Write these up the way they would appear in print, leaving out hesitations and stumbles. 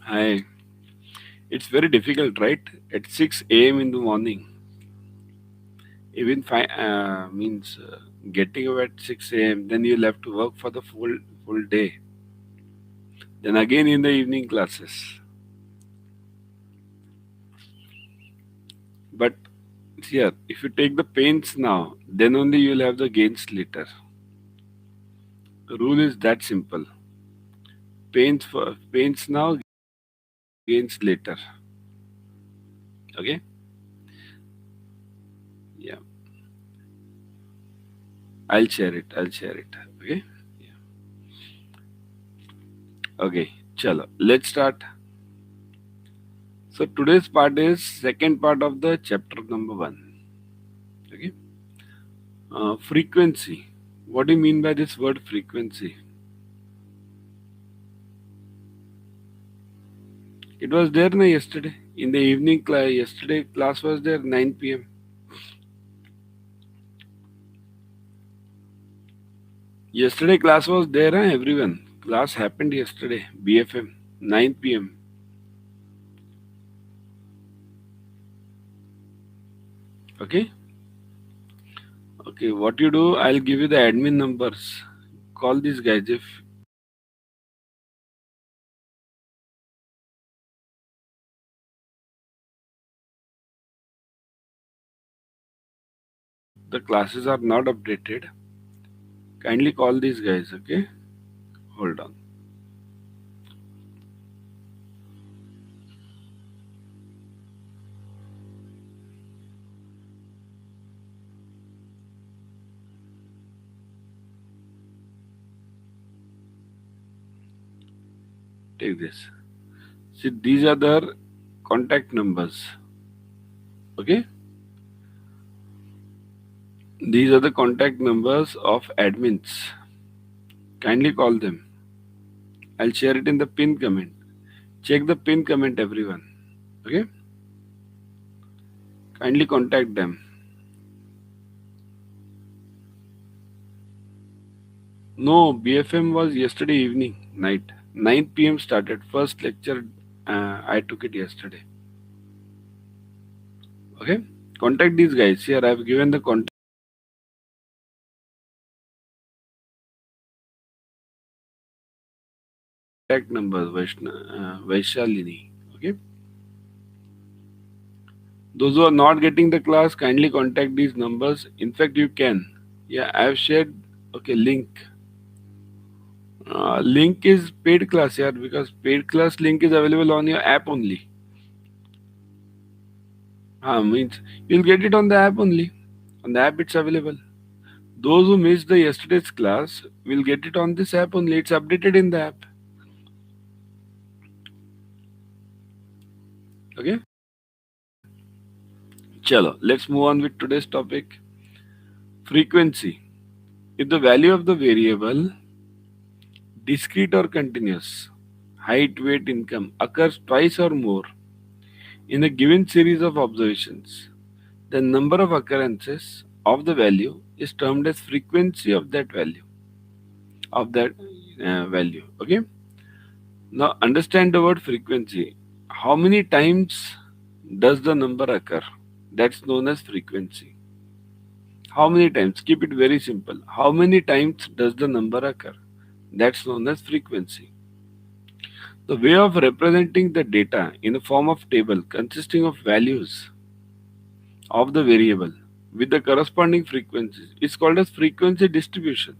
Hi. It's very difficult, right? At 6 a.m. in the morning. Even means getting up at 6 a.m. Then you'll have to work for the full day. Then again in the evening classes. But here, if you take the pains now, then only you'll have the gains later. The rule is that simple. Pains now, gains later. Okay? Yeah. I'll share it. I'll share it. Okay? Yeah. Okay. Chalo. Let's start. So today's part is second part of the chapter number 1. Okay. Frequency. What do you mean by this word frequency? It was there na yesterday in the evening class. Yesterday class was there 9 p.m. Yesterday class was there, huh, everyone. Class happened yesterday. BFM 9 p.m. Okay. Okay. What you do? I'll give you the admin numbers. Call these guys if the classes are not updated. Kindly call these guys. Okay. Hold on. Take this. See, these are the contact numbers. Okay. These are the contact numbers of admins. Kindly call them. I'll share it in the pin comment. Check the pin comment, everyone. Okay. Kindly contact them. No, BFM was yesterday evening, night. 9 p.m. started. First lecture, I took it yesterday. Okay. Contact these guys. Here, I've given the contact numbers. Vaishalini. Okay. Those who are not getting the class, kindly contact these numbers. In fact, you can. Yeah, I have shared. Okay, link. Link is paid class, yeah, because paid class link is available on your app only. Means you'll get it on the app only. On the app, it's available. Those who missed the yesterday's class will get it on this app only. It's updated in the app. Okay. Chalo, let's move on with today's topic. Frequency. If the value of the variable, discrete or continuous, height, weight, income, occurs twice or more in a given series of observations, the number of occurrences of the value is termed as frequency of that value. Okay. Now understand the word frequency. How many times does the number occur? That's known as frequency. How many times? Keep it very simple. How many times does the number occur? That's known as frequency. The way of representing the data in the form of table consisting of values of the variable with the corresponding frequencies is called as frequency distribution.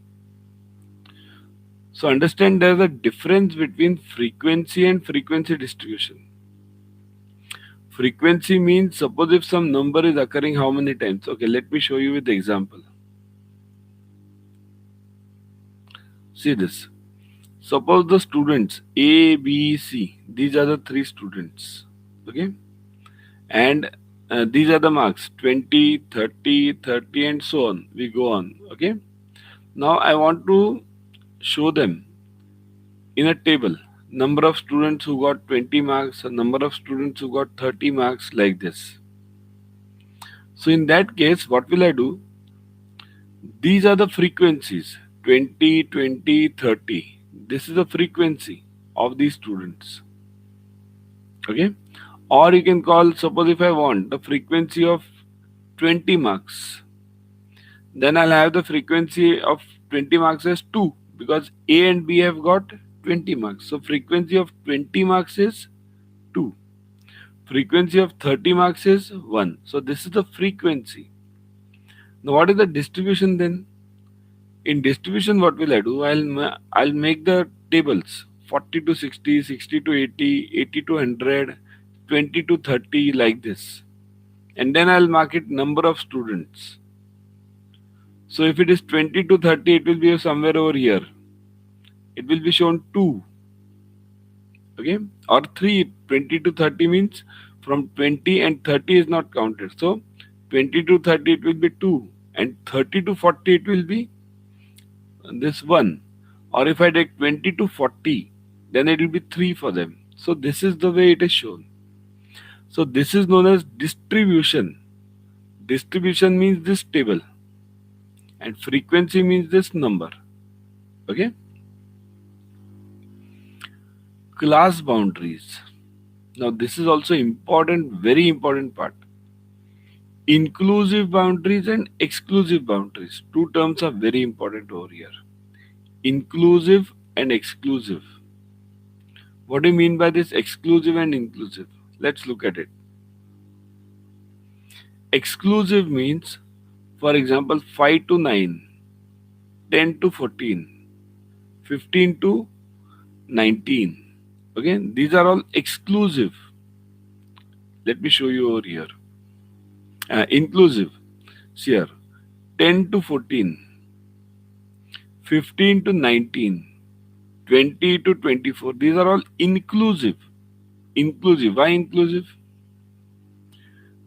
So understand there's a difference between frequency and frequency distribution. Frequency means suppose if some number is occurring how many times. Okay, let me show you with the example. See this. Suppose the students A, B, C, these are the 3 students. Okay, and these are the marks 20, 30, 30, and so on. We go on. Okay, now I want to show them in a table number of students who got 20 marks, a number of students who got 30 marks, like this. So in that case, what will I do? These are the frequencies 20, 20, 30. This is the frequency of these students. Okay, or you can call, suppose if I want the frequency of 20 marks, then I'll have the frequency of 20 marks as 2, because A and B have got 20 marks. So frequency of 20 marks is 2. Frequency of 30 marks is 1. So this is the frequency. Now what is the distribution then? In distribution, what will I do? I'll make the tables 40 to 60, 60 to 80, 80 to 100, 20 to 30, like this. And then I'll mark it number of students. So if it is 20 to 30, it will be somewhere over here. It will be shown 2. Okay, or 3. 20 to 30 means from 20 and 30 is not counted. So 20 to 30 it will be 2, and 30 to 40 it will be this 1. Or if I take 20 to 40, then it will be 3 for them. So this is the way it is shown. So this is known as distribution. Distribution means this table, and frequency means this number. Okay, class boundaries. Now this is also important, very important part. Inclusive boundaries and exclusive boundaries. Two terms are very important over here. Inclusive and exclusive. What do you mean by this exclusive and inclusive? Let's look at it. Exclusive means, for example, 5 to 9, 10 to 14, 15 to 19. Okay, these are all exclusive. Let me show you over here. Inclusive. See here, 10 to 14, 15 to 19, 20 to 24. These are all inclusive. Inclusive. Why inclusive?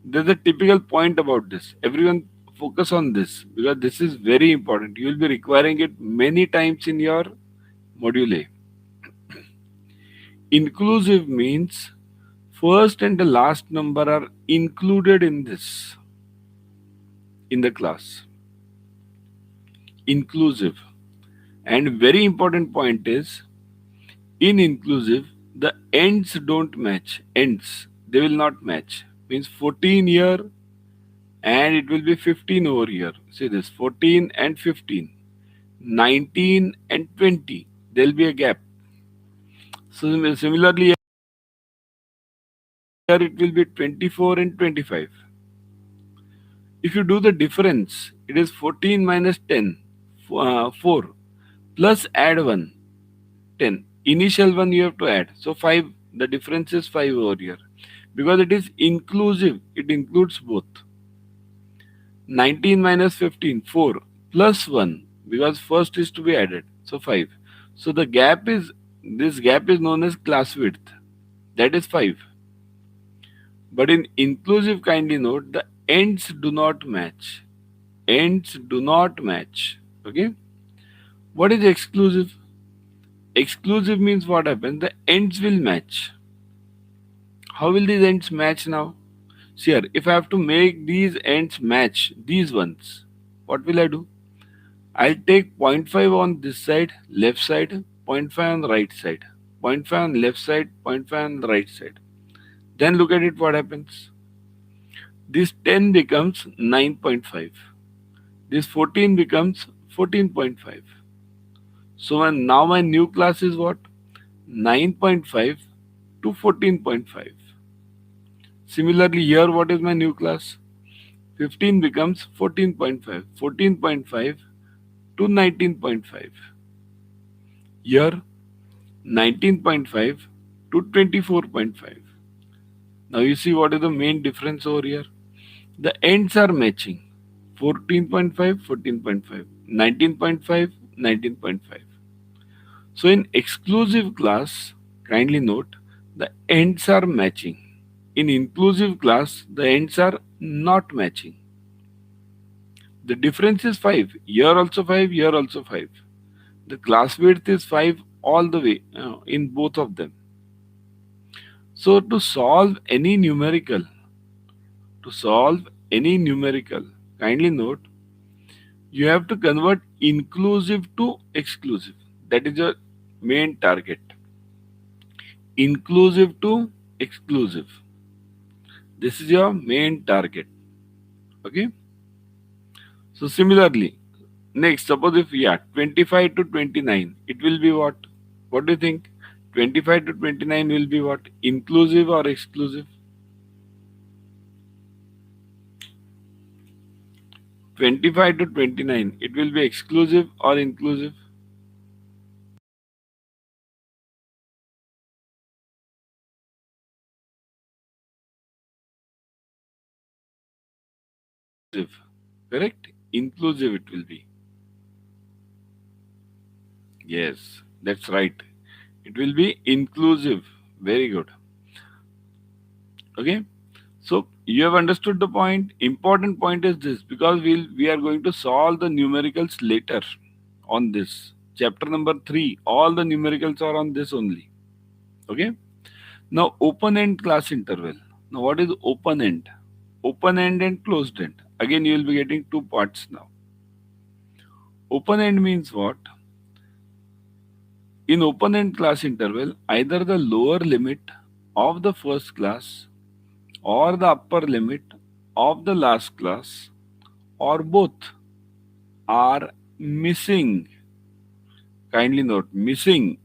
There's a typical point about this. Everyone focus on this, because this is very important. You will be requiring it many times in your module A. Inclusive means first and the last number are included in this, in the class. Inclusive. And very important point is, in inclusive, the ends don't match. Ends, they will not match. Means 14 here and it will be 15 over here. See this, 14 and 15. 19 and 20. There will be a gap. So similarly, here it will be 24 and 25. If you do the difference, it is 14 minus 10, 4, plus add 1, 10. Initial one you have to add. So 5, the difference is 5 over here. Because it is inclusive, it includes both. 19 minus 15, 4, plus 1, because first is to be added. So 5. So the gap is, this gap is known as class width. That is 5. But in inclusive, kindly note, the ends do not match. Ends do not match. Okay. What is exclusive? Exclusive means what happens? The ends will match. How will these ends match now? See here, if I have to make these ends match, these ones, what will I do? I'll take 0.5 on this side, left side, 0.5 on the right side, 0.5 on left side, 0.5 on the right side. Then look at it, what happens? This 10 becomes 9.5. This 14 becomes 14.5. So now my new class is what? 9.5 to 14.5. Similarly, here what is my new class? 15 becomes 14.5. 14.5 to 19.5. Here 19.5 to 24.5. Now you see what is the main difference over here? The ends are matching. 14.5, 14.5, 19.5, 19.5. So in exclusive class, kindly note, the ends are matching. In inclusive class, the ends are not matching. The difference is 5. Here also 5, here also 5. The class width is 5 all the way in both of them. So to solve any numerical, kindly note, you have to convert inclusive to exclusive. That is your main target. Inclusive to exclusive. This is your main target. Okay. So similarly, next, suppose if 25 to 29, it will be what? What do you think? 25 to 29 will be what? Inclusive or exclusive? 25 to 29, it will be exclusive or inclusive? Inclusive. Correct? Inclusive it will be. Yes, that's right. It will be inclusive. Very good. Okay. So you have understood the point. Important point is this, because we are going to solve the numericals later on this. Chapter number 3, all the numericals are on this only. Okay. Now open end class interval. Now what is open end? Open end and closed end. Again you will be getting two parts now. Open end means what? In open end class interval, either the lower limit of the first class or the upper limit of the last class or both are missing. Kindly note, missing.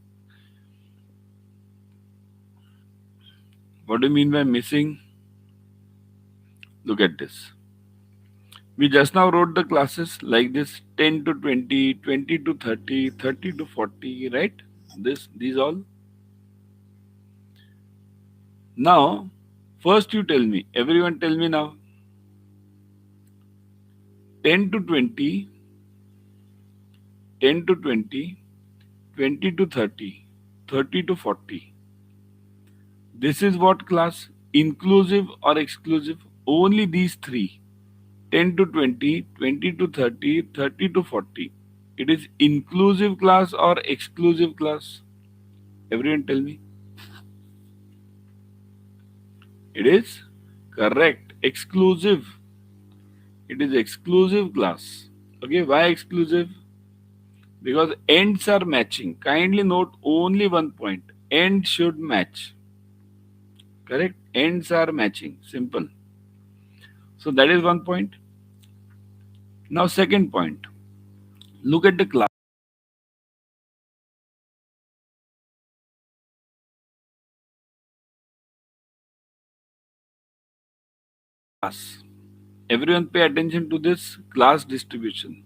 What do you mean by missing? Look at this. We just now wrote the classes like this: 10 to 20, 20 to 30, 30 to 40, right? These all. Now, first you tell me, everyone tell me now, 10 to 20, 10 to 20, 20 to 30, 30 to 40. This is what class? Inclusive or exclusive? Only these three. 10 to 20, 20 to 30, 30 to 40. It is inclusive class or exclusive class? Everyone tell me. It is correct. Exclusive. It is exclusive class. Okay, why exclusive? Because ends are matching. Kindly note only one point. End should match. Correct? Ends are matching. Simple. So that is one point. Now second point. Look at the class. Everyone pay attention to this class distribution.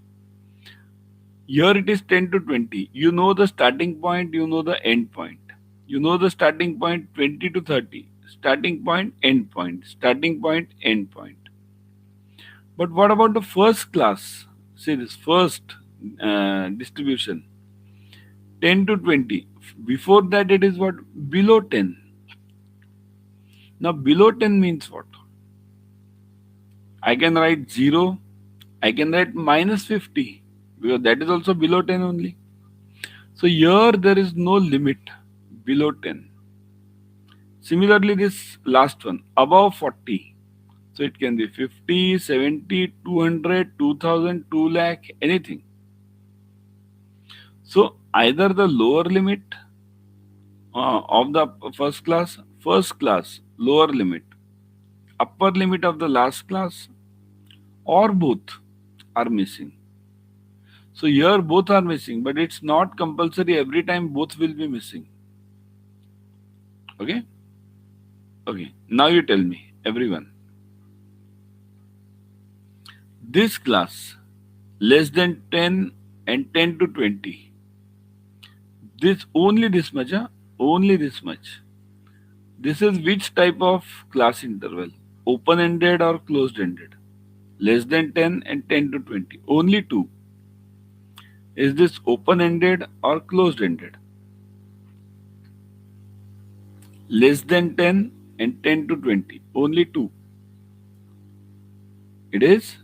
Here it is 10 to 20. You know the starting point, you know the end point. You know the starting point 20 to 30. Starting point, end point. Starting point, end point. But what about the first class? See this first distribution, 10 to 20. Before that it is what? Below 10. Now below 10 means what? I can write 0. I can write minus 50 because that is also below 10 only. So here there is no limit below 10. Similarly, this last one above 40. So it can be 50, 70, 200, 2000, 2 lakh, anything. So either the lower limit of the first class, lower limit, upper limit of the last class, or both are missing. So here both are missing, but it's not compulsory every time both will be missing. Okay? Okay. Now you tell me, everyone. This class, less than 10 and 10 to 20. This only this much, huh? Only this much. This is which type of class interval? Open-ended or closed-ended? Less than 10 and 10 to 20. Only two. Is this open-ended or closed-ended? Less than 10 and 10 to 20. Only two. It is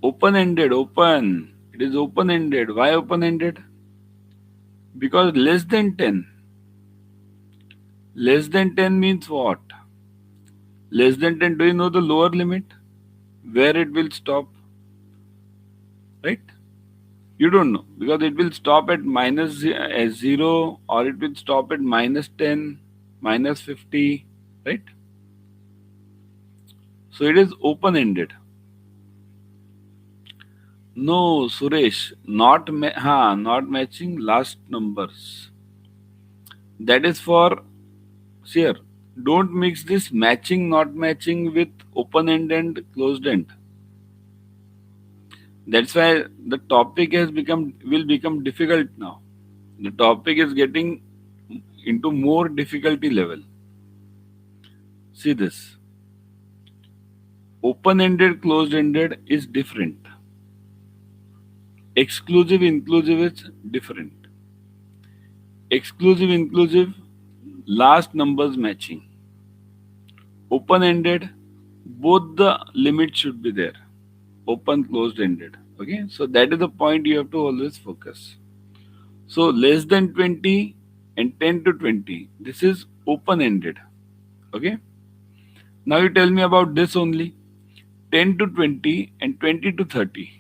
open-ended. Open. It is open-ended. Why open-ended? Because less than 10. Less than 10 means what? Less than 10, do you know the lower limit? Where it will stop? Right? You don't know because it will stop at -0 or it will stop at -10, -50, right? So it is open ended. No, Suresh, not matching last numbers. That is for sure. Don't mix this matching, not matching with open end and closed end. That's why the topic has become will become difficult now. The topic is getting into more difficulty level. See this. Open ended, closed ended is different. Exclusive, inclusive is different. Exclusive, inclusive, last numbers matching. Open ended, both the limits should be there. Open, closed ended. Okay, so that is the point you have to always focus. So less than 20 and 10 to 20, this is open ended. Okay, now you tell me about this only 10 to 20 and 20 to 30.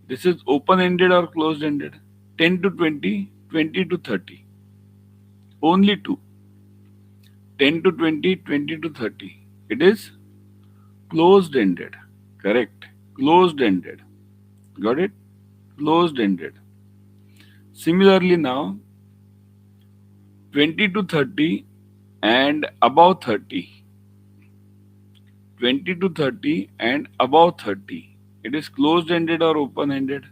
This is open ended or closed ended? 10 to 20, 20 to 30. Only two. 10 to 20, 20 to 30. It is closed ended. Correct. Closed ended. Got it? Closed ended. Similarly, now 20 to 30 and above 30. 20 to 30 and above 30. It is closed ended or open ended?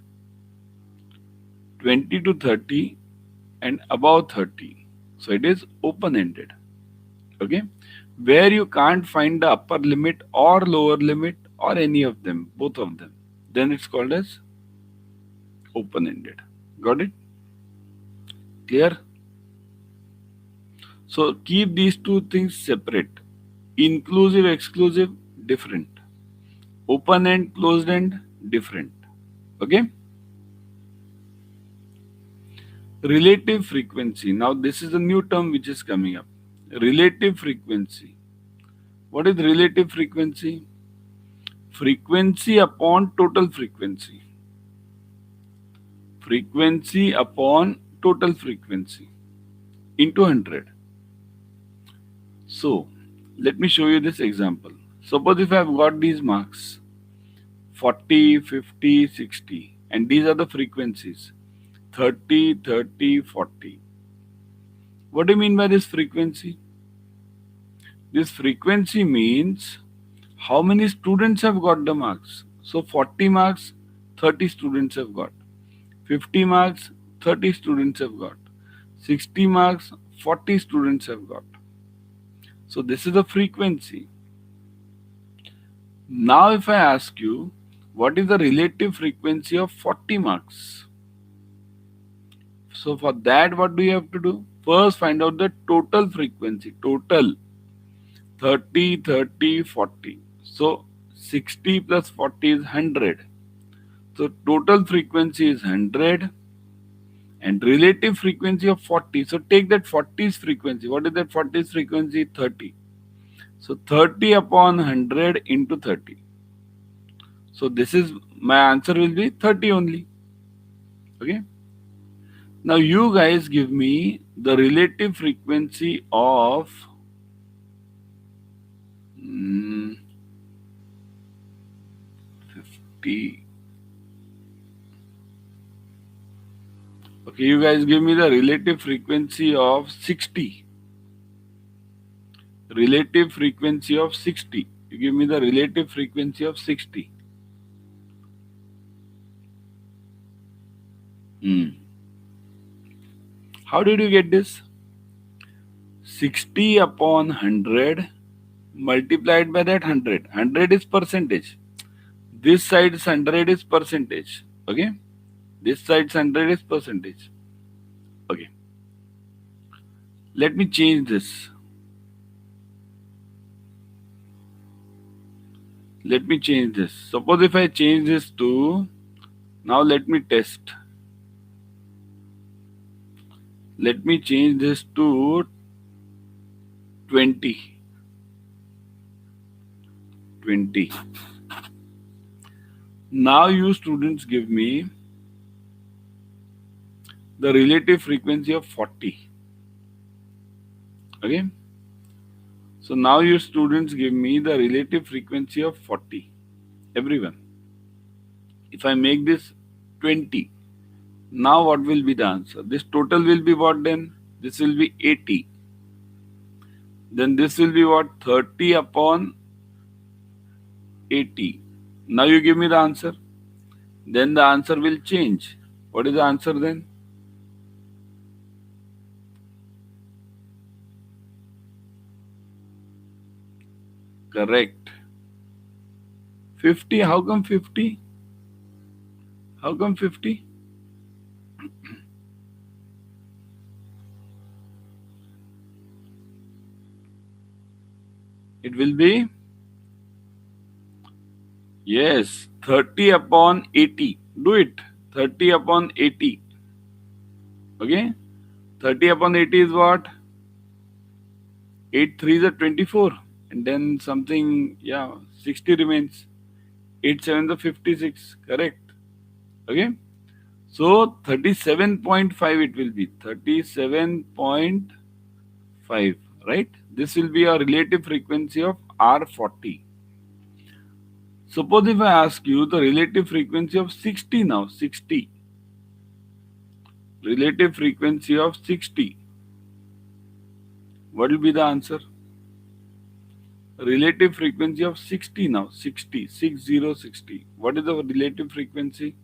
20 to 30 and above 30. So it is open ended. Okay, where you can't find the upper limit or lower limit or any of them, both of them, then it's called as open ended. Got it? Clear? So keep these two things separate. Inclusive, exclusive, different. Open end, closed end, different. Okay? Relative frequency. Now this is a new term which is coming up. Relative frequency. What is relative frequency? Frequency upon total frequency. Frequency upon total frequency into 100. So, let me show you this example. Suppose if I have got these marks 40, 50, 60, and these are the frequencies 30, 30, 40. What do you mean by this frequency? This frequency means how many students have got the marks. So 40 marks, 30 students have got. 50 marks, 30 students have got. 60 marks, 40 students have got. So this is the frequency. Now if I ask you, what is the relative frequency of 40 marks? So for that, what do you have to do? First find out the total frequency. Total 30, 30, 40. So 60 plus 40 is 100. So total frequency is 100 and relative frequency of 40. So take that 40's frequency. What is that 40's frequency? 30. So 30 upon 100 into 30. So this is my answer will be 30 only. Okay. Now you guys give me the relative frequency of 50. Okay, you guys give me the relative frequency of 60. Relative frequency of 60. You give me the relative frequency of 60. How did you get this? 60 upon 100 multiplied by that 100. 100 is percentage. This side's 100 is percentage. Okay. This side's 100 is percentage. Okay. Let me change this. Let me change this. Suppose if I change this to, now let me test. Let me change this to 20. 20. Now you students give me the relative frequency of 40. Okay. So now your students give me the relative frequency of 40. Everyone. If I make this 20, now what will be the answer? This total will be what then? This will be 80. Then this will be what? 30 upon 80. Now you give me the answer. Then the answer will change. What is the answer then? Correct. 50. How come 50? How come 50? It will be, yes, 30 upon 80. Do it. 30 upon 80. Okay. 30 upon 80 is what? 8 3 is a 24. And then something, yeah, 60 remains. 8 7 is a 56. Correct. Okay. So 37.5 it will be. 37.5. Right. This will be a relative frequency of R40. Suppose if I ask you the relative frequency of 60 now. 60. Relative frequency of 60. What will be the answer? Relative frequency of 60 now. 60. 60 60. What is the relative frequency?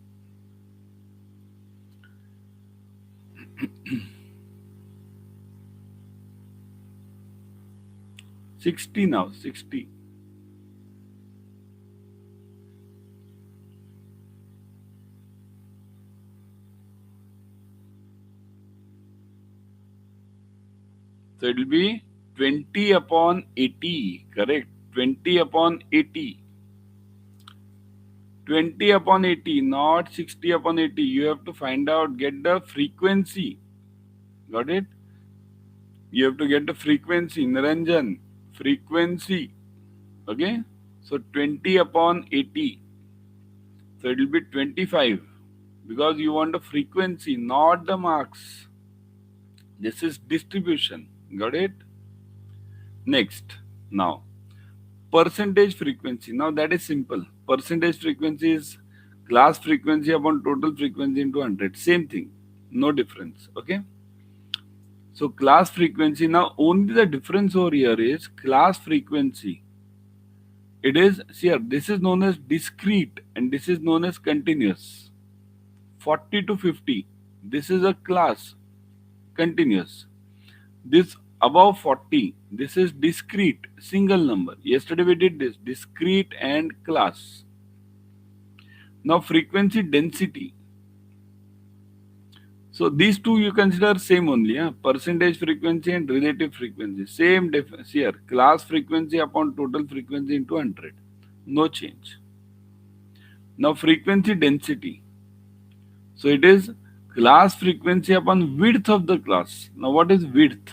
60 now. 60. So it will be 20 upon 80. Correct. 20 upon 80. 20 upon 80, not 60 upon 80. You have to find out, get the frequency. Got it? You have to get the frequency. Niranjan. Frequency. Okay? So 20 upon 80. So it will be 25. Because you want the frequency, not the marks. This is distribution. Got it? Next. Now, percentage frequency. Now that is simple. Percentage frequency is class frequency upon total frequency into 100. Same thing. No difference. Okay? So class frequency, now only the difference over here is class frequency. It is, see here, this is known as discrete and this is known as continuous. 40 to 50. This is a class, continuous. This above 40, this is discrete, single number. Yesterday we did this, discrete and class. Now frequency density. So these two you consider same only, percentage frequency and relative frequency. Same difference here, class frequency upon total frequency into 100. No change. Now frequency density. So it is class frequency upon width of the class. Now what is width?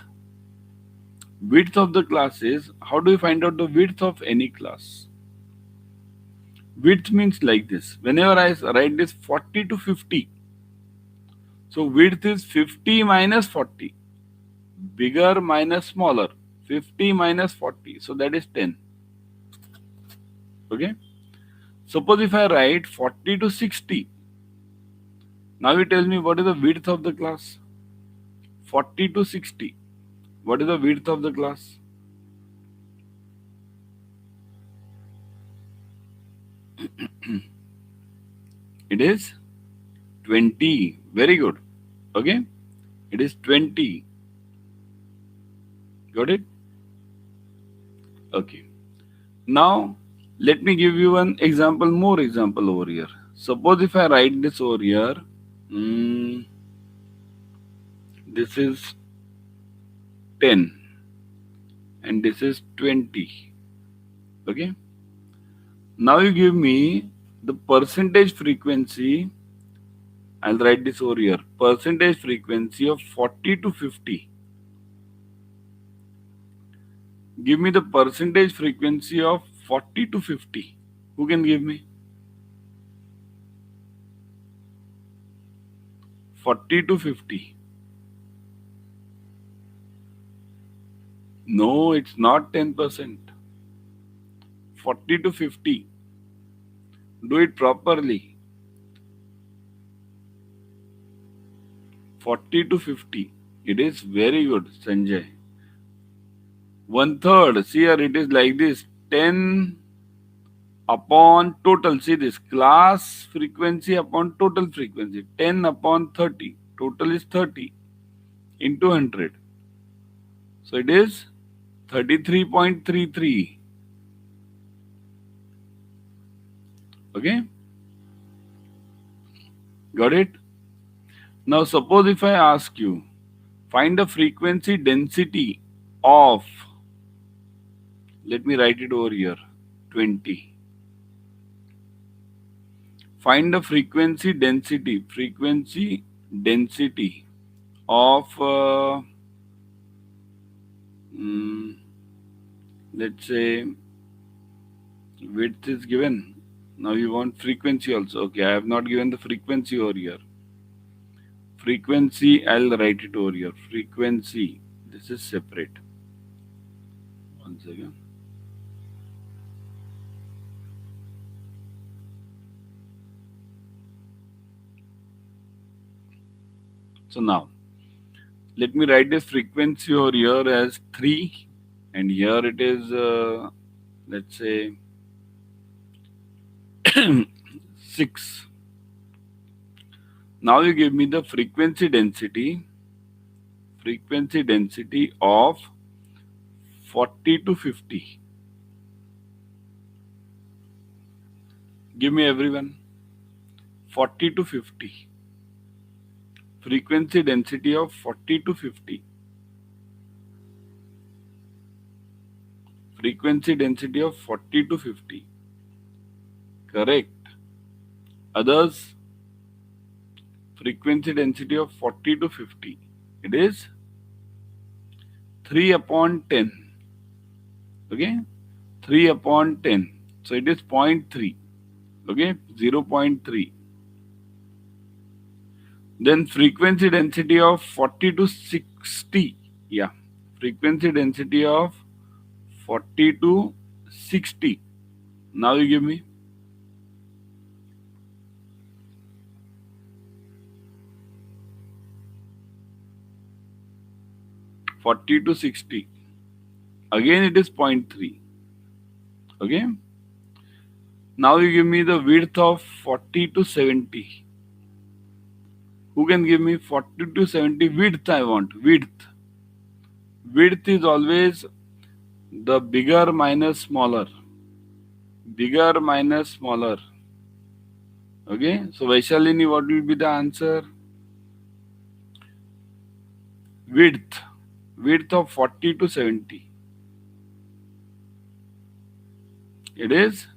Width of the class is, how do you find out the width of any class? Width means like this. Whenever I write this 40 to 50, so width is 50 minus 40. Bigger minus smaller. 50 minus 40. So that is 10. Okay. Suppose if I write 40 to 60. Now you tell me what is the width of the class? 40 to 60. What is the width of the class? It is 20. Very good. Okay. It is 20. Got it? Okay. Now, let me give you one example, more example over here. Suppose if I write this over here, this is 10 and this is 20. Okay. Now you give me the percentage frequency. I'll write this over here. Percentage frequency of 40 to 50. Give me the percentage frequency of 40 to 50. Who can give me? 40 to 50. No, it's not 10%. 40 to 50. Do it properly. 40 to 50. It is very good, Sanjay. One third. See here, it is like this. 10 upon total. See this. Class frequency upon total frequency. 10 upon 30. Total is 30 into 100. So it is 33.33. Okay? Got it? Now suppose if I ask you, find the frequency density of, let me write it over here, 20. Find the frequency density of, let's say, width is given. Now you want frequency also. Okay, I have not given the frequency over here. Frequency, I'll write it over here. Frequency, this is separate. Once again. So now, let me write this frequency over here as 3, and here it is, let's say, 6. Now you give me the frequency density of 40 to 50. Give me everyone. 40 to 50. Frequency density of 40 to 50. Frequency density of 40 to 50. Correct. Others? Frequency density of 40 to 50. It is 3 upon 10. Okay? 3 upon 10. So it is 0.3. Okay? 0.3. Then frequency density of 40 to 60. Yeah. Frequency density of 40 to 60. Now you give me. (40 to 60). Again it is 0.3. Okay. Now you give me the width of 40 to 70. Who can give me 40 to 70 width? I want width. Width is always the bigger minus smaller. Bigger minus smaller. Okay. So Vaishalini, what will be the answer? Width. Width of 40 to 70. It is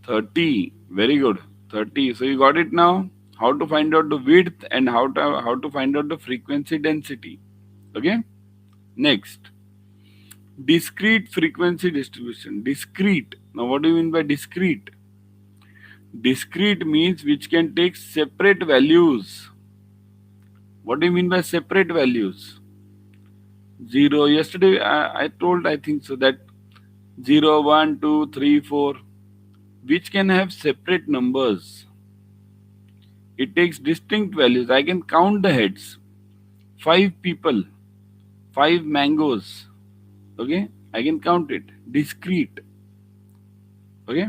30. Very good. 30. So you got it now. How to find out the width and how to find out the frequency density. Okay. Next. Discrete frequency distribution. Discrete. Now what do you mean by discrete? Discrete means which can take separate values. What do you mean by separate values? 0. Yesterday I told, I think so, that 0, 1, 2, 3, 4, which can have separate numbers. It takes distinct values. I can count the heads. 5 people, 5 mangoes. Okay, I can count it. Discrete. Okay.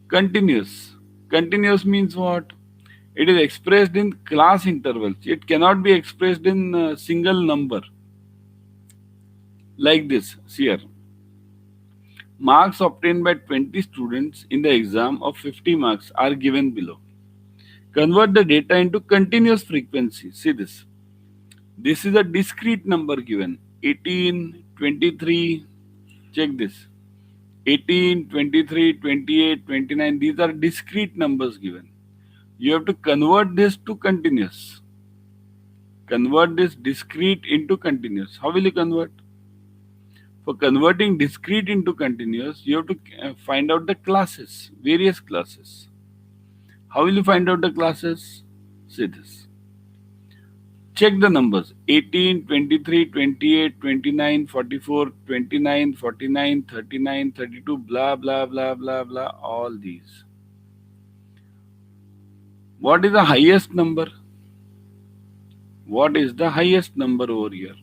Continuous. Continuous means what? It is expressed in class intervals. It cannot be expressed in a single number. Like this. See here. Marks obtained by 20 students in the exam of 50 marks are given below. Convert the data into continuous frequency. See this. This is a discrete number given. 18, 23. Check this. 18, 23, 28, 29. These are discrete numbers given. You have to convert this to continuous. Convert this discrete into continuous. How will you convert? For converting discrete into continuous, you have to find out the classes, various classes. How will you find out the classes? See this. Check the numbers 18, 23, 28, 29, 44, 29, 49, 39, 32, blah, blah, blah, blah, blah, all these. What is the highest number? What is the highest number over here?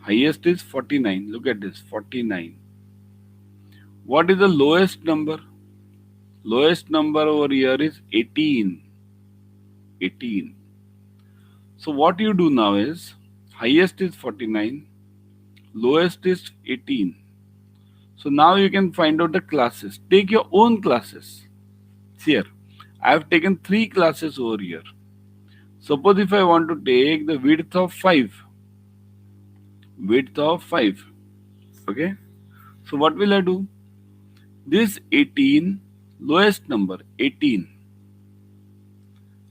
Highest is 49. Look at this 49. What is the lowest number? Lowest number over here is 18. 18. So what you do now is highest is 49, lowest is 18. So now you can find out the classes. Take your own classes. Here, I have taken 3 classes over here. Suppose if I want to take the width of 5. Width of 5. Okay. So what will I do? This 18, lowest number 18.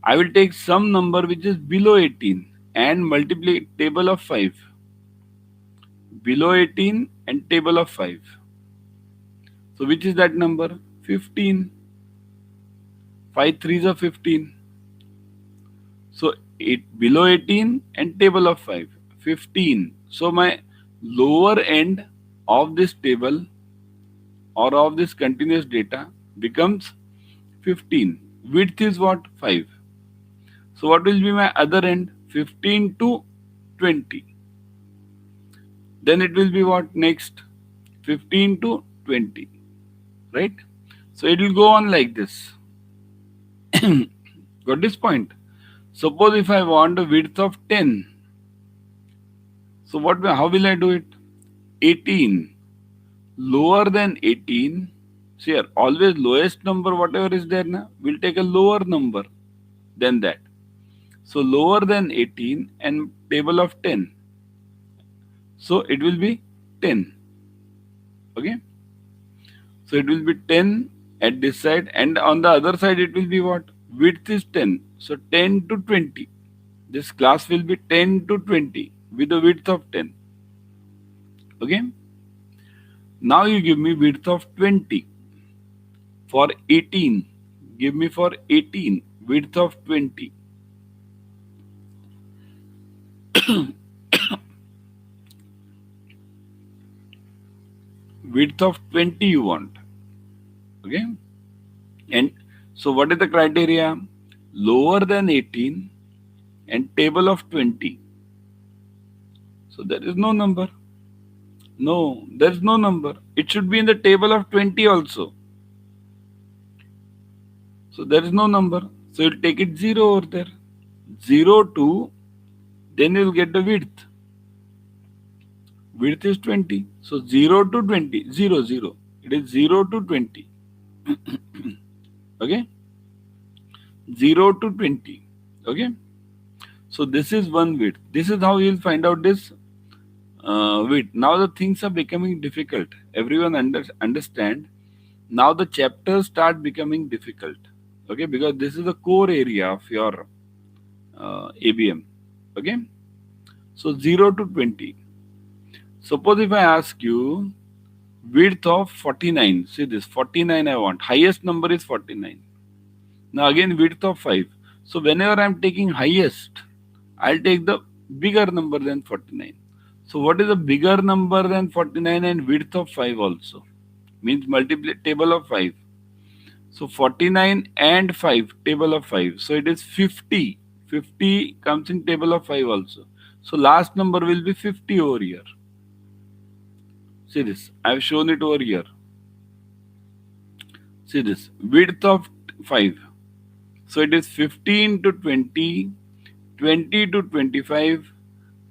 I will take some number which is below 18 and multiply table of 5. Below 18 and table of 5. So which is that number? 15. 5 3s are 15. So below 18 and table of 5. 15. So my lower end of this table or of this continuous data becomes 15. Width is what? 5. So what will be my other end? 15 to 20. Then it will be what next? 15 to 20. Right? So it will go on like this. Got this point? Suppose if I want a width of 10. So how will I do it? 18. Lower than 18. See here, always lowest number whatever is there now, we'll take a lower number than that. So lower than 18 and table of 10. So it will be 10. Okay. So it will be 10 at this side and on the other side it will be what? Width is 10. So 10 to 20. This class will be 10 to 20 with a width of 10. Okay. Now you give me width of 20. For 18. Give me for 18 width of 20. Width of 20 you want. Okay. And so what is the criteria? Lower than 18 and table of 20. So there is no number. No, there is no number. It should be in the table of 20 also. So there is no number. So you'll take it 0 over there. 0 to, then you'll get the width. Width is 20. So 0 to 20. 0, 0. It is 0 to 20. Okay. 0 to 20. Okay. So this is one width. This is how you'll find out this width. Now the things are becoming difficult. Everyone understand. Now the chapters start becoming difficult. Okay, because this is the core area of your ABM. Okay. So 0 to 20. Suppose if I ask you width of 49. See this 49 I want. Highest number is 49. Now again width of 5. So whenever I am taking highest, I'll take the bigger number than 49. So what is a bigger number than 49 and width of 5 also? Means multiply table of 5. So 49 and 5, table of 5. So it is 50. 50 comes in table of 5 also. So last number will be 50 over here. See this. I have shown it over here. See this. Width of 5. So it is 15 to 20, 20 to 25,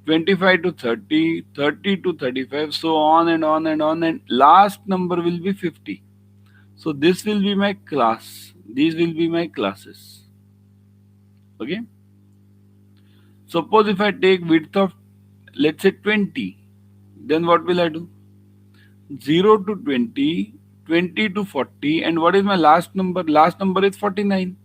25 to 30, 30 to 35, so on and on and on. And last number will be 50. So this will be my class. These will be my classes. Okay. Suppose if I take width of, let's say 20, then what will I do? 0 to 20, 20 to 40, and what is my last number? Last number is 49.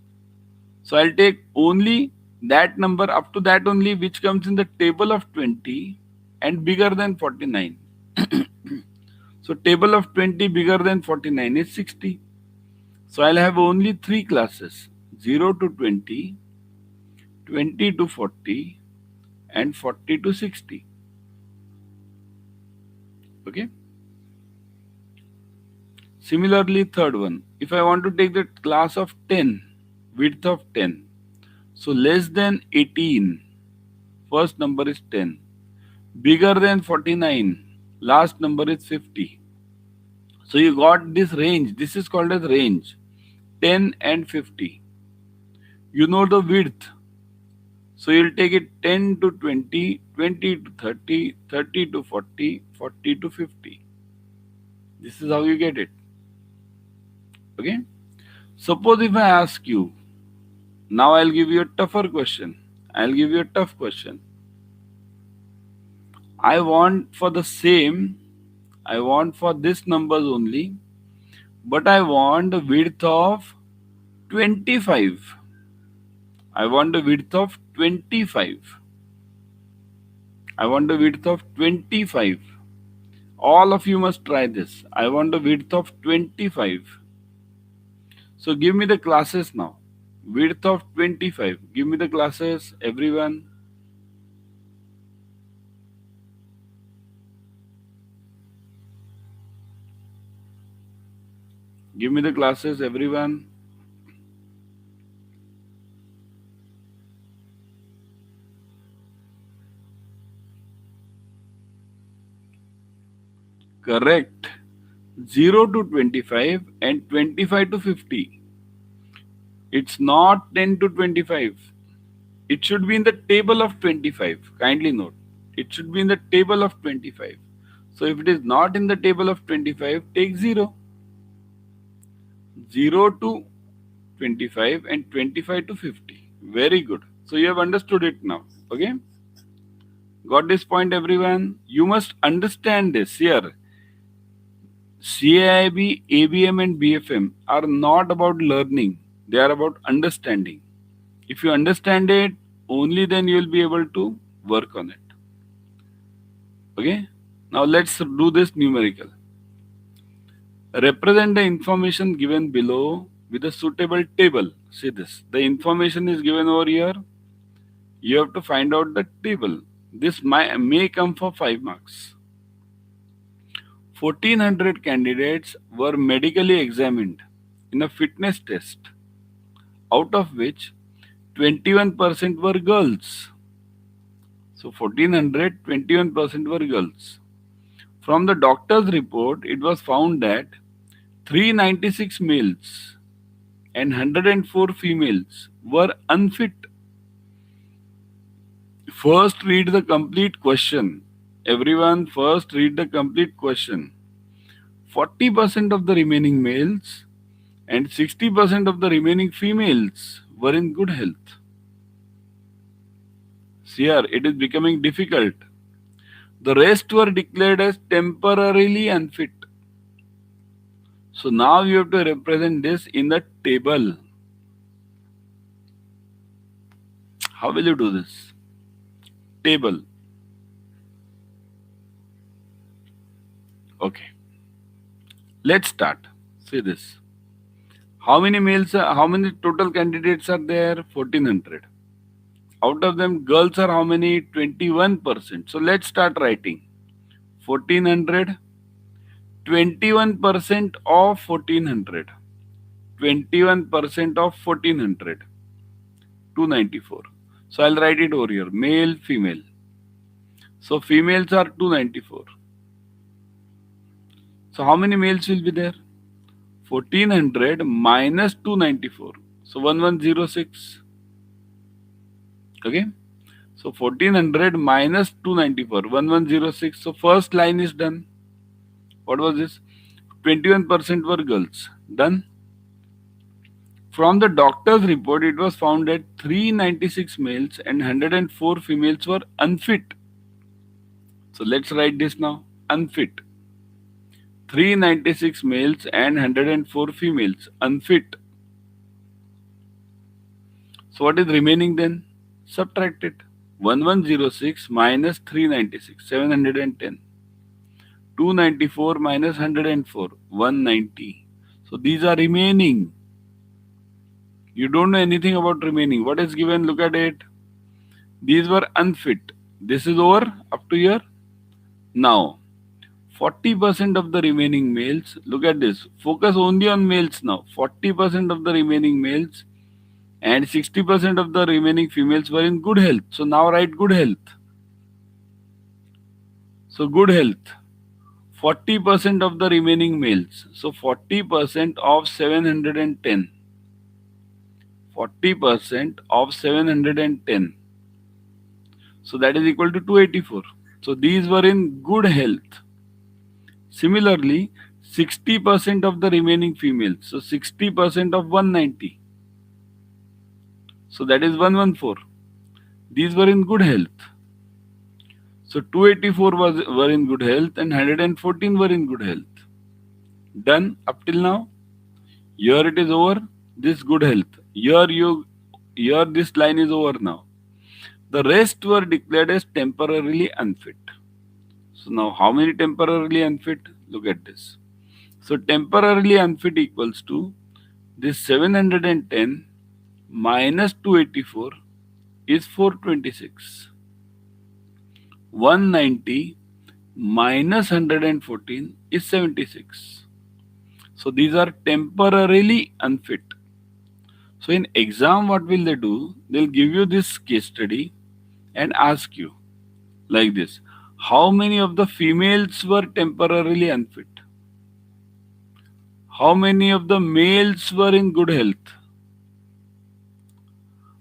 So I'll take only that number up to that only which comes in the table of 20 and bigger than 49. So table of 20 bigger than 49 is 60. So I'll have only 3 classes, 0 to 20, 20 to 40, and 40 to 60. Okay. Similarly, third one, if I want to take the class of 10, width of 10, so less than 18, first number is 10. Bigger than 49, last number is 50. So you got this range. This is called as range, 10 and 50. You know the width. So you'll take it 10 to 20, 20 to 30, 30 to 40, 40 to 50. This is how you get it. Okay. Suppose if I ask you, now I'll give you a tougher question. I'll give you a tough question. I want for the same, I want for this numbers only, but I want the width of 25. I want the width of 25. I want the width of 25. All of you must try this. I want the width of 25. So give me the classes now. Width of 25. Give me the classes, everyone. Give me the classes, everyone. Correct. 0 to 25 and 25 to 50. It's not 10 to 25. It should be in the table of 25. Kindly note. It should be in the table of 25. So if it is not in the table of 25, take 0. 0 to 25 and 25 to 50. Very good. So you have understood it now. Okay. Got this point, everyone? You must understand this here. CAIB, ABM and BFM are not about learning. They are about understanding. If you understand it, only then you will be able to work on it. Okay. Now let's do this numerical. Represent the information given below with a suitable table. See this. The information is given over here. You have to find out the table. This may come for 5 marks. 1400 candidates were medically examined in a fitness test, out of which 21% were girls. So 1400, 21% were girls. From the doctor's report, it was found that 396 males and 104 females were unfit. First read the complete question. Everyone first read the complete question. 40% of the remaining males and 60% of the remaining females were in good health. See here, it is becoming difficult. The rest were declared as temporarily unfit. So now you have to represent this in the table. How will you do this? Table. Okay. Let's start. See this. How many total candidates are there? 1400. Out of them, girls are how many? 21%. So let's start writing. 1400. 21% of 1400. 21% of 1400. 294. So I'll write it over here. Male, female. So females are 294. So how many males will be there? 1400 minus 294. So 1106. Okay. So 1400 minus 294. 1106. So first line is done. What was this? 21% were girls. Done. From the doctor's report, it was found that 396 males and 104 females were unfit. So let's write this now. Unfit. 396 males and 104 females. Unfit. So what is remaining then? Subtract it. 1106 minus 396. 710. 294 minus 104. 190. So these are remaining. You don't know anything about remaining. What is given? Look at it. These were unfit. This is over up to here. Now, 40% of the remaining males, look at this, focus only on males now. 40% of the remaining males and 60% of the remaining females were in good health. So now write good health. So good health. 40% of the remaining males. So 40% of 710. 40% of 710. So that is equal to 284. So these were in good health. Similarly, 60% of the remaining females. So 60% of 190. So that is 114. These were in good health. So 284 were in good health and 114 were in good health. Done up till now. Here it is over. This good health. Here this line is over now. The rest were declared as temporarily unfit. So now how many temporarily unfit? Look at this. So temporarily unfit equals to this 710 minus 284 is 426. 190 minus 114 is 76. So these are temporarily unfit. So in exam, what will they do? They'll give you this case study and ask you like this. How many of the females were temporarily unfit? How many of the males were in good health?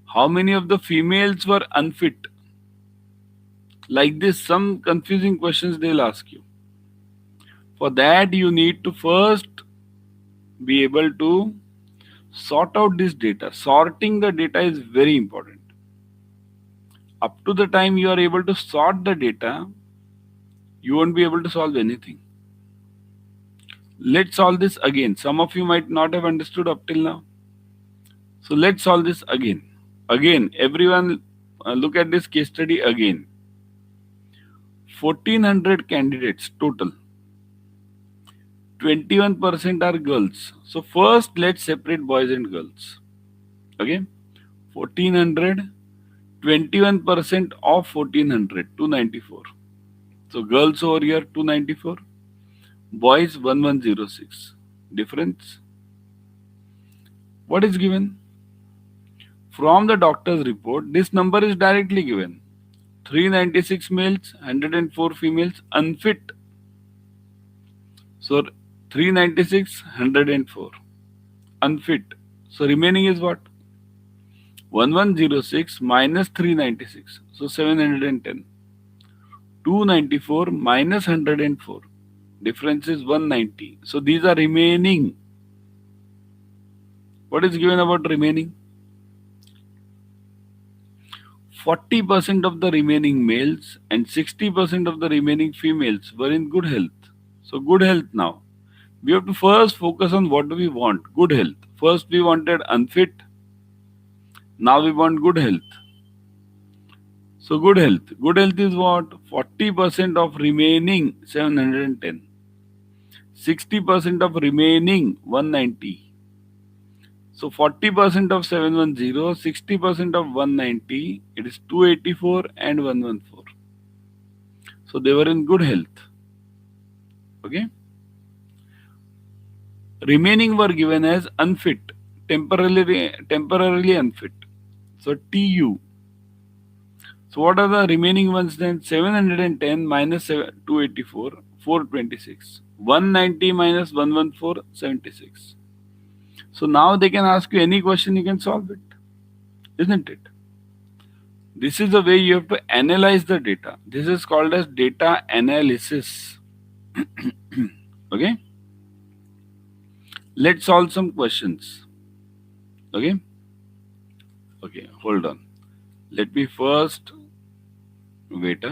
How many of the females were unfit? Like this, some confusing questions they'll ask you. For that, you need to first be able to sort out this data. Sorting the data is very important. Up to the time you are able to sort the data, you won't be able to solve anything. Let's solve this again. Some of you might not have understood up till now. So let's solve this again. Again, everyone look at this case study again. 1400 candidates total. 21% are girls. So first let's separate boys and girls. Okay. 1400, 21% of 1400, 294. So girls over here 294. Boys 1106. Difference. What is given? From the doctor's report, this number is directly given. 396 males, 104 females, unfit. So 396, 104. Unfit. So remaining is what? 1106 minus 396. So 710. 294 minus 104. Difference is 190. So these are remaining. What is given about remaining? 40% of the remaining males and 60% of the remaining females were in good health. So good health now. We have to first focus on what do we want. Good health. First we wanted unfit. Now we want good health. So good health. Good health is what? 40% of remaining 710. 60% of remaining 190. So 40% of 710, 60% of 190, it is 284 and 114. So they were in good health. Okay. Remaining were given as unfit, temporarily unfit. So TU. So what are the remaining ones then? 710 minus 284, 426. 190 minus 114, 76. So now they can ask you any question, you can solve it. Isn't it? This is the way you have to analyze the data. This is called as data analysis. Okay. Let's solve some questions. Okay. Okay, hold on. Let me first wait.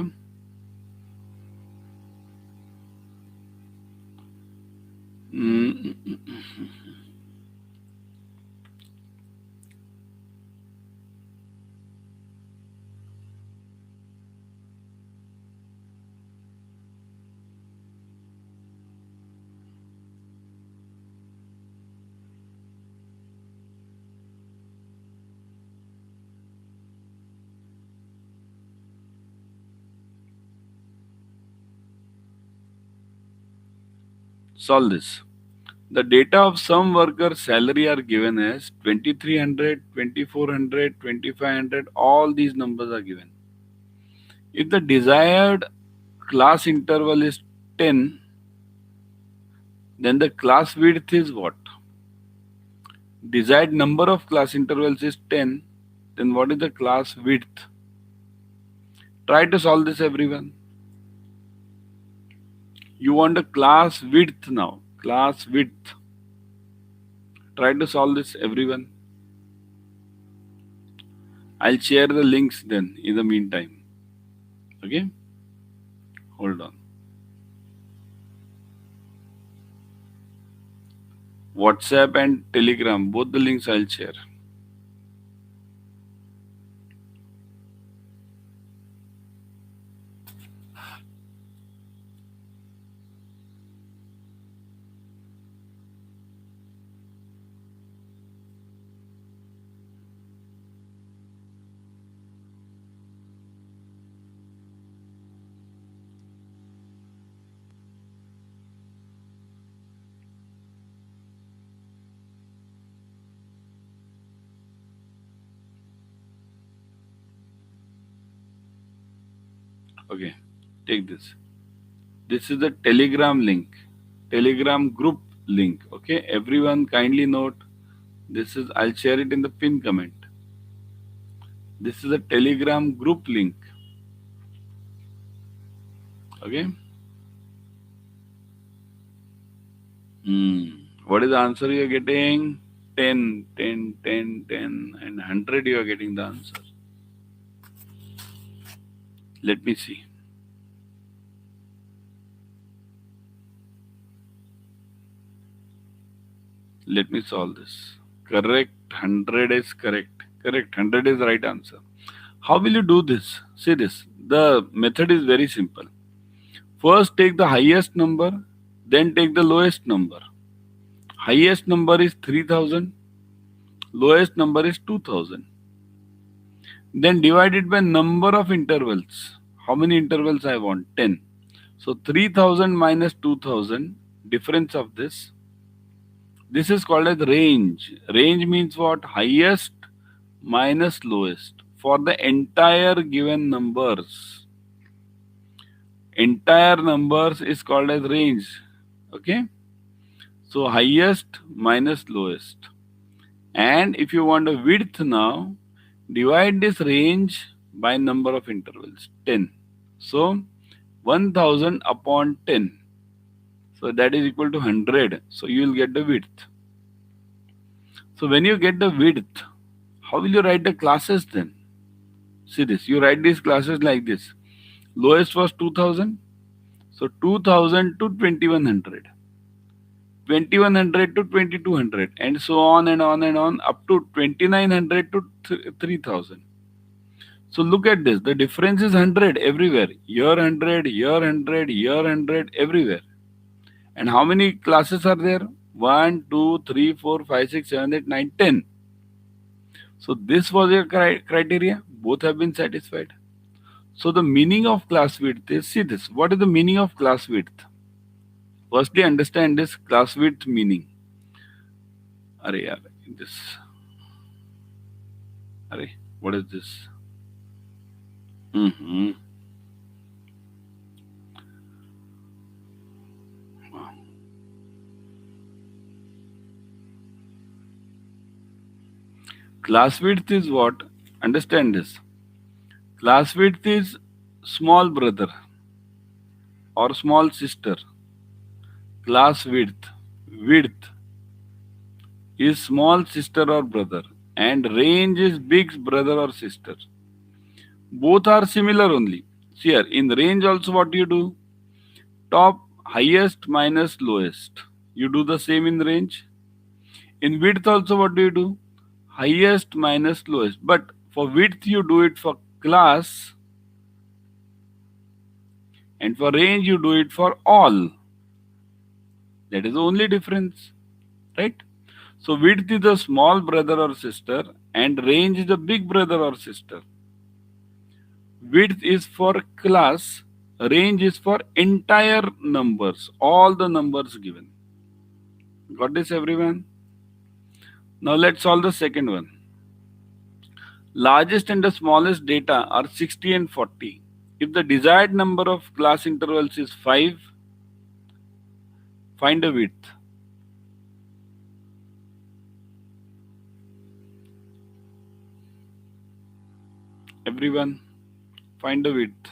Solve this. The data of some workers' salary are given as 2300, 2400, 2500. All these numbers are given. If the desired class interval is 10, then the class width is what? Desired number of class intervals is 10. Then what is the class width? Try to solve this, everyone. You want a class width now. Class width. Try to solve this, everyone. I'll share the links then in the meantime. Okay? Hold on. WhatsApp and Telegram, both the links I'll share. Okay, take this. This is the Telegram link, Telegram group link. Okay, everyone kindly note. This is, I'll share it in the pin comment. This is a Telegram group link. Okay. What is the answer you are getting? 10, 10, 10, 10, and 100 you are getting the answer. Let me see. Let me solve this. Correct. 100 is correct. Correct. 100 is the right answer. How will you do this? See this. The method is very simple. First take the highest number, then take the lowest number. Highest number is 3000. Lowest number is 2000. Then divide it by number of intervals. How many intervals I want? 10. So 3000 minus 2000, difference of this. This is called as range. Range means what? Highest minus lowest for the entire given numbers. Entire numbers is called as range. Okay. So highest minus lowest. And if you want a width now, divide this range by number of intervals, 10. So 1000 upon 10. So that is equal to 100. So you will get the width. So when you get the width, how will you write the classes then? See this. You write these classes like this. Lowest was 2000. So 2000 to 2100. 2100 to 2200, and so on and on and on up to 2900 to 3000. So look at this. The difference is 100 everywhere. Year 100, year 100, year 100, everywhere. And how many classes are there? 1, 2, 3, 4, 5, 6, 7, 8, 9, 10. So this was your criteria. Both have been satisfied. So the meaning of class width is, see this. What is the meaning of class width? Firstly, understand this class width meaning. What is this? Class width is what? Understand this. Class width is small brother or small sister. Class width. Width is small sister or brother, and range is big brother or sister. Both are similar only. See here, in range also what do you do? Top, highest minus lowest. You do the same in range. In width also what do you do? Highest minus lowest. But for width you do it for class, and for range you do it for all. That is the only difference, right? So width is the small brother or sister, and range is the big brother or sister. Width is for class, Range is for entire numbers, all the numbers given. Got this, everyone? Now let's solve the second one. Largest and the smallest data are 60 and 40. If the desired number of class intervals is 5, find the width. Everyone, find the width.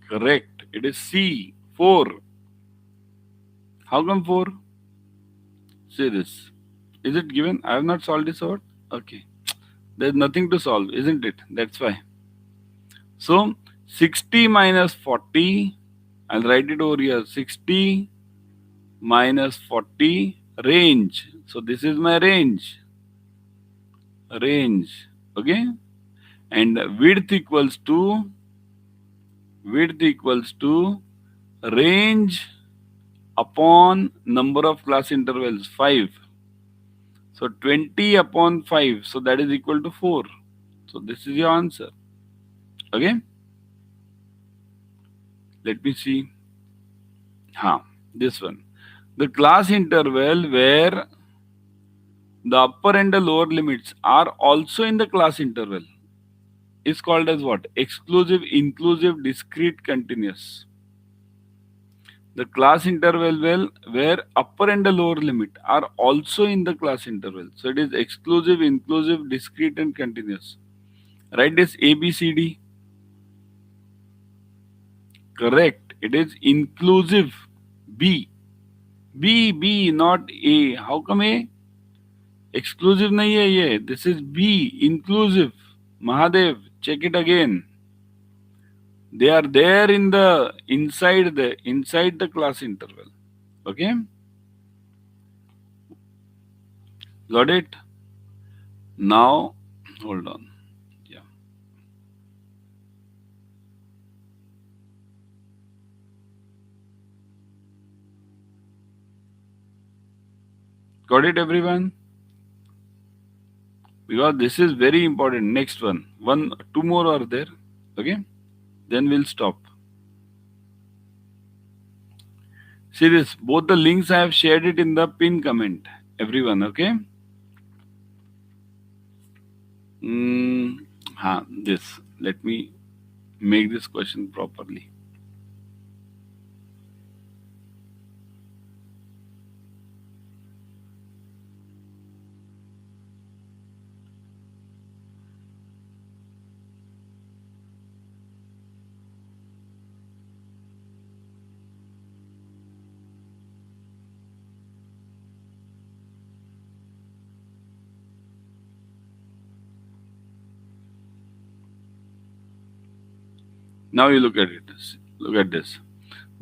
Correct. It is C, 4. How come 4? See this. Is it given? I have not solved this out. Okay. There's nothing to solve, isn't it? That's why. So 60 minus 40, I'll write it over here. 60 minus 40 range. So this is my range. Range. Okay. And width equals to range upon number of class intervals 5. So 20 upon 5. So that is equal to 4. So this is your answer. Okay. Let me see. This one. The class interval where the upper and the lower limits are also in the class interval is called as what? Exclusive, inclusive, discrete, continuous. The class interval where upper and the lower limit are also in the class interval. So it is exclusive, inclusive, discrete, and continuous. Write this A, B, C, D. Correct. It is inclusive. B. B, not A. How come A? Exclusive nahi hai ye. This is B, inclusive. Mahadev, check it again. They are there in the inside the class interval. Okay? Got it? Now, hold on. Yeah. Got it, everyone? Because this is very important. Next one. Two more are there. Okay? Then we'll stop. See this. Both the links I have shared it in the pin comment. Everyone, okay? This. Let me make this question properly. Now you look at it. Look at this.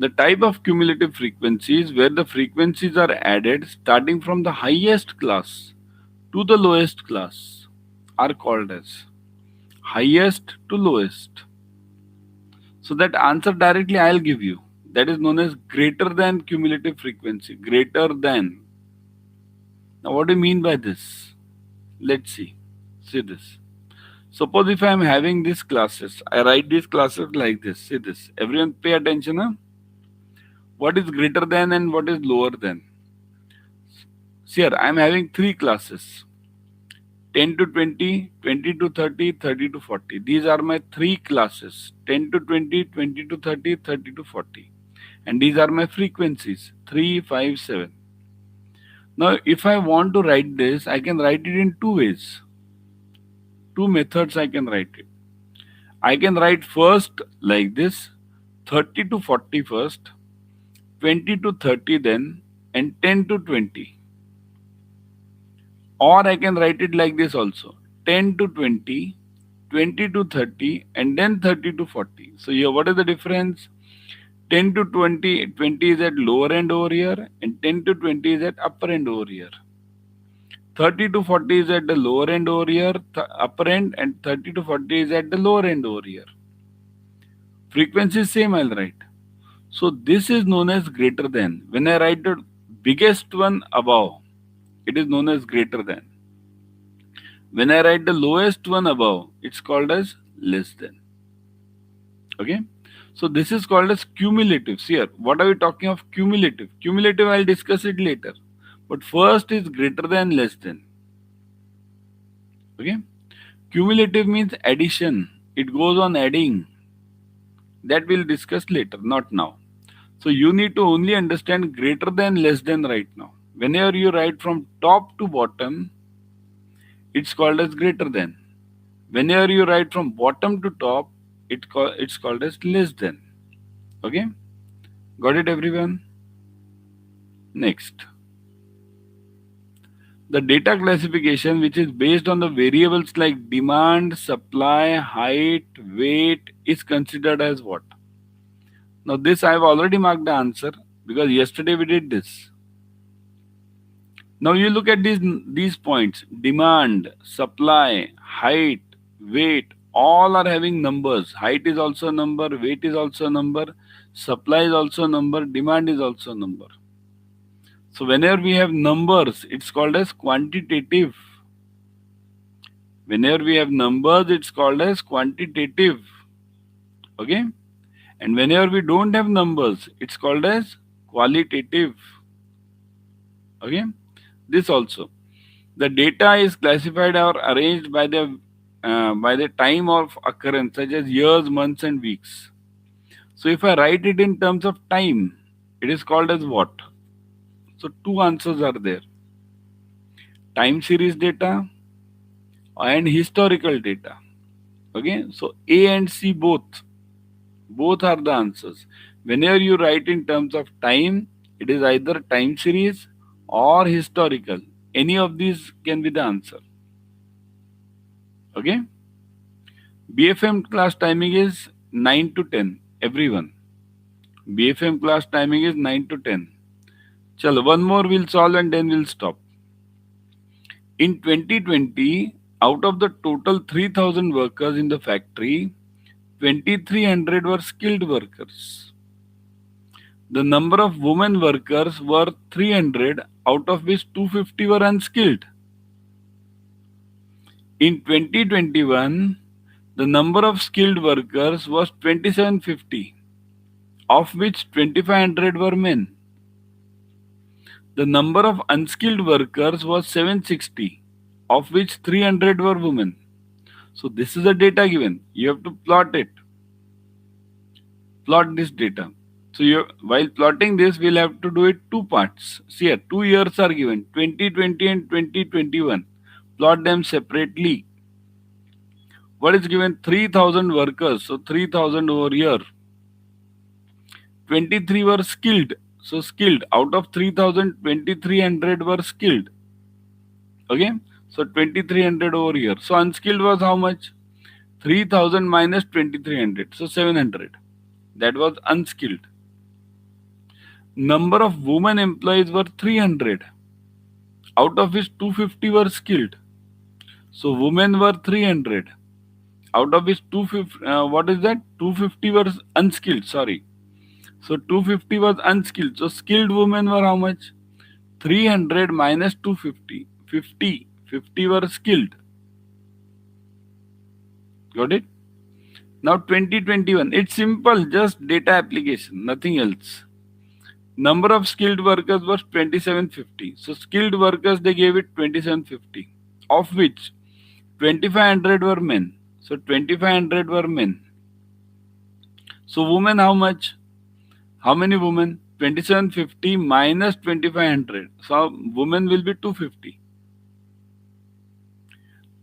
The type of cumulative frequencies where the frequencies are added starting from the highest class to the lowest class are called as highest to lowest. So that answer directly I'll give you. That is known as greater than cumulative frequency. Greater than. Now what do you mean by this? Let's see. See this. Suppose if I am having these classes, I write these classes like this. See this. Everyone pay attention. Huh? What is greater than and what is lower than? See here, I am having 3 classes. 10 to 20, 20 to 30, 30 to 40. These are my 3 classes. 10 to 20, 20 to 30, 30 to 40. And these are my frequencies. 3, 5, 7. Now, if I want to write this, I can write it in 2 ways. 2 methods I can write it. I can write first like this, 30 to 40 first, 20 to 30 then, and 10 to 20. Or I can write it like this also, 10 to 20, 20 to 30, and then 30 to 40. So here, what is the difference? 10 to 20, 20 is at lower end over here, and 10 to 20 is at upper end over here. 30 to 40 is at the lower end over here, upper end, and 30 to 40 is at the lower end over here. Frequency is same, I'll write. So this is known as greater than. When I write the biggest one above, it is known as greater than. When I write the lowest one above, it's called as less than. Okay. So this is called as cumulative. See here, what are we talking of cumulative? Cumulative, I'll discuss it later. But first is greater than, less than. Okay. Cumulative means addition. It goes on adding. That we'll discuss later, not now. So you need to only understand greater than, less than right now. Whenever you write from top to bottom, it's called as greater than. Whenever you write from bottom to top, it's called as less than. Okay? Got it, everyone? Next. The data classification, which is based on the variables like demand, supply, height, weight, is considered as what? Now, this I have already marked the answer because yesterday we did this. Now, you look at these points: demand, supply, height, weight, all are having numbers. Height is also a number, weight is also a number, supply is also a number, demand is also a number. So, whenever we have numbers, it's called as quantitative. Whenever we have numbers, it's called as quantitative. Okay? And whenever we don't have numbers, it's called as qualitative. Okay? This also. The data is classified or arranged by the time of occurrence, such as years, months, and weeks. So if I write it in terms of time, it is called as what? So two answers are there: time series data and historical data. Okay, so A and C both are the answers. Whenever you write in terms of time, it is either time series or historical. Any of these can be the answer. Okay. BFM class timing is 9 to 10. Everyone. BFM class timing is 9 to 10. Chalo, one more we'll solve and then we'll stop. In 2020, out of the total 3,000 workers in the factory, 2,300 were skilled workers. The number of women workers were 300, out of which 250 were unskilled. In 2021, the number of skilled workers was 2,750, of which 2,500 were men. The number of unskilled workers was 760, of which 300 were women. So this is the data given. You have to plot it. Plot this data. So while plotting this, we'll have to do it two parts. See here, 2 years are given, 2020 and 2021. Plot them separately. What is given? 3,000 workers. So 3,000 over here. 23 were skilled. So skilled. Out of 3,000, 2,300 were skilled. Okay. So 2,300 over here. So unskilled was how much? 3,000 minus 2,300. So 700. That was unskilled. Number of women employees were 300. Out of which 250 were skilled. So women were 300. Out of which 250, what is that? 250 were unskilled. Sorry. So 250 was unskilled. So skilled women were how much? 300 minus 250. 50 were skilled. Got it? Now 2021. It's simple. Just data application. Nothing else. Number of skilled workers was 2,750. So skilled workers, they gave it 2,750. Of which 2,500 were men. So 2,500 were men. So women how much? How many women? 2,750 minus 2,500. So women will be 250.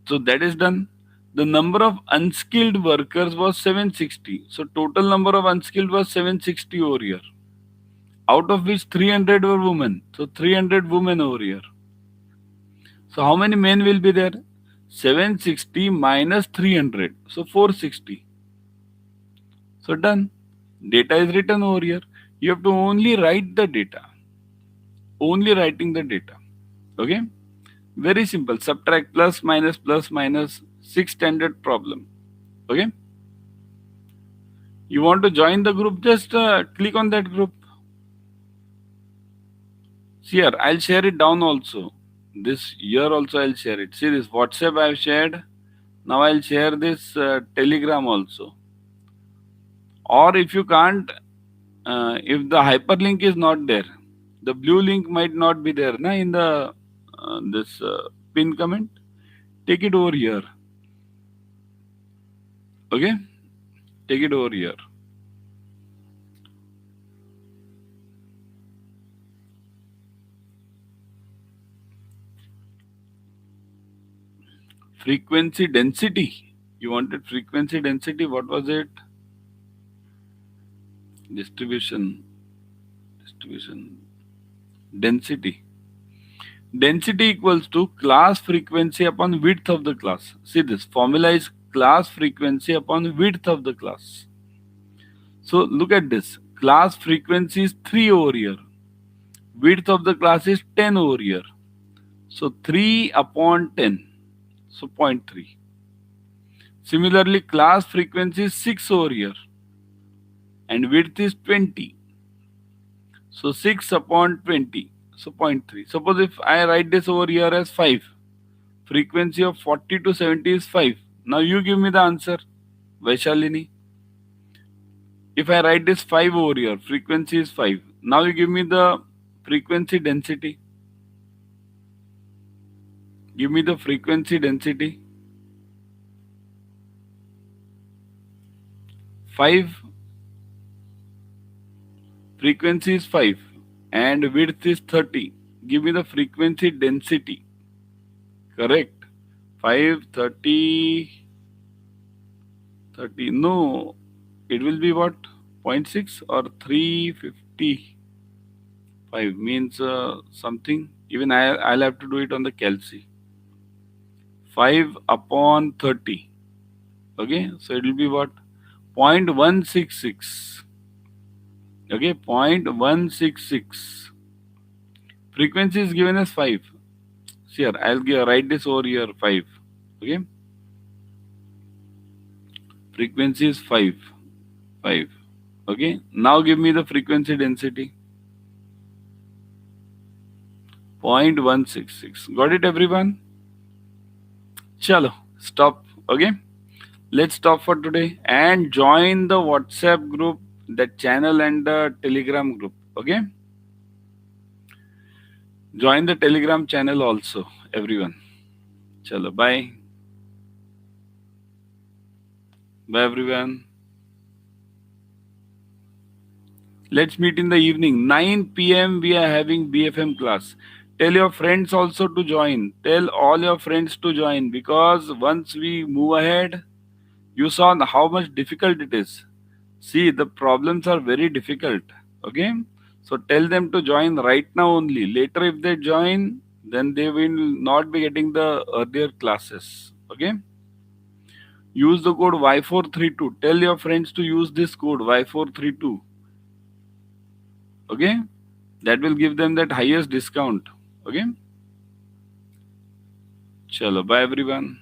So that is done. The number of unskilled workers was 760. So total number of unskilled was 760 over here. Out of which 300 were women. So 300 women over here. So how many men will be there? 760 minus 300. So 460. So done. Data is written over here. You have to only write the data. Only writing the data. Okay. Very simple. Subtract plus minus 6 standard problem. Okay. You want to join the group? Just click on that group. See here, I'll share it down also. This year also I'll share it. See this WhatsApp I've shared. Now I'll share this Telegram also. Or if you can't, if the hyperlink is not there, the blue link might not be there na, in the this pin comment. Take it over here. Okay, take it over here. Frequency density. You wanted frequency density. What was it? Distribution. Distribution. Density. Density equals to class frequency upon width of the class. See this formula is class frequency upon width of the class. So look at this. Class frequency is 3 over here. Width of the class is 10 over here. So 3 upon 10. So 0.3. Similarly, class frequency is 6 over here. And width is 20. So 6 upon 20. So 0.3. Suppose if I write this over here as 5. Frequency of 40 to 70 is 5. Now you give me the answer, Vaishalini. If I write this 5 over here, frequency is 5. Now you give me the frequency density. Give me the frequency density. 5. Frequency is 5 and width is 30. Give me the frequency density. Correct. 5, 30, 30. No, it will be what? 0.6 or 355 means something. Even I'll have to do it on the calci. 5 upon 30. Okay, so it will be what? 0.166. Okay, 0.166. Frequency is given as 5. See here, write this over here 5. Okay, frequency is 5. 5. Okay, now give me the frequency density. 0.166. Got it, everyone? Chalo, stop. Okay, let's stop for today and join the WhatsApp group, that channel, and the Telegram group. Okay, join the Telegram channel also, everyone. Chalo, bye. Bye, everyone. Let's meet in the evening. 9 p.m. we are having BFM class. Tell your friends also to join. Tell all your friends to join, because once we move ahead, you saw how much difficult it is. See, the problems are very difficult. Okay, so tell them to join right now only. Later if they join, then they will not be getting the earlier classes. Okay, use the code Y432. Tell your friends to use this code Y432. Okay, that will give them that highest discount. Okay, chalo, bye everyone.